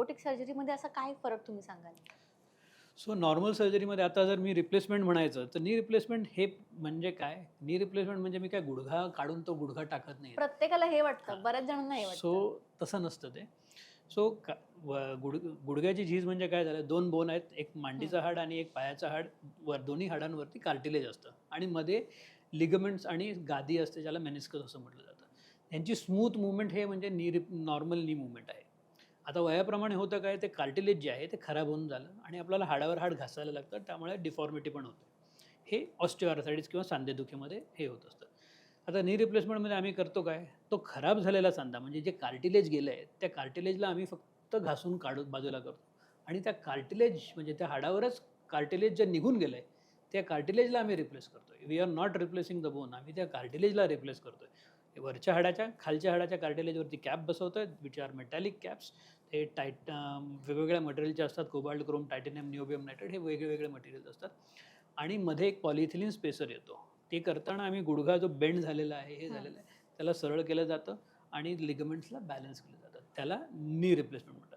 Robotic सर्जरीमध्ये असा काय फरक तुम्ही सांगाल? सो नॉर्मल सर्जरीमध्ये आता जर मी रिप्लेसमेंट म्हणायचं तर नी रिप्लेसमेंट हे म्हणजे काय? नी रिप्लेसमेंट म्हणजे मी काय गुडघा काढून तो गुडघा टाकत नाही. प्रत्येकाला हे हां. वाटतं, बऱ्याच जणांना हे सो वाटतं. तसं नसतं ते. सो गुडघ्याची झीज म्हणजे काय झालं, 2 बोन आहेत. एक हं. मांडीचं हाड आणि एक पायाचं हाड. दोन्ही हाडांवरती कार्टिलेज असतं आणि मध्ये लिगामेंट्स आणि गादी असते, ज्याला मेनिस्कस असं म्हटलं जातं. यांची स्मूथ मूव्हमेंट हे म्हणजे नॉर्मल नी मूव्हमेंट आहे. आता वयाप्रमाणे होतं काय, ते कार्टिलेज जे आहे ते खराब होऊन झालं आणि आपल्याला हाडावर हाड घासायला लागतं. त्यामुळे डिफॉर्मिटी पण होते. हे ऑस्टिओआर्थरायटिस किंवा सांधेदुखीमध्ये हे होत असतं. आता नी रिप्लेसमेंटमध्ये आम्ही करतो काय, तो खराब झालेला सांधा म्हणजे जे कार्टिलेज गेलं आहे, त्या कार्टिलेजला आम्ही फक्त घासून काढून बाजूला करतो आणि त्या कार्टिलेज म्हणजे त्या हाडावरच कार्टिलेज जे निघून गेलं आहे, त्या कार्टिलेजला आम्ही रिप्लेस करतोय. We are not replacing the bone. आम्ही त्या कार्टिलेजला रिप्लेस करतोय. वरच्या हाडाच्या, खालच्या हाडाच्या कार्टिलेजवरती कॅप बसवतोय, विच आर मेटॅलिक कॅप्स. ते वेगवेगळ्या मटेरियलचे असतात. Cobalt, chrome, titanium, niobium nitrate हे वेगळे मटेरियल्स असतात आणि मध्ये एक पॉलिइथिलीन स्पेसर येतो. ते करताना आम्ही गुडघा जो बेंड झालेला आहे, हे हं. झालेलं आहे, त्याला सरळ केलं जातं आणि लिगामेंट्सला बॅलन्स केलं जातं. त्याला नी रिप्लेसमेंट म्हणतात.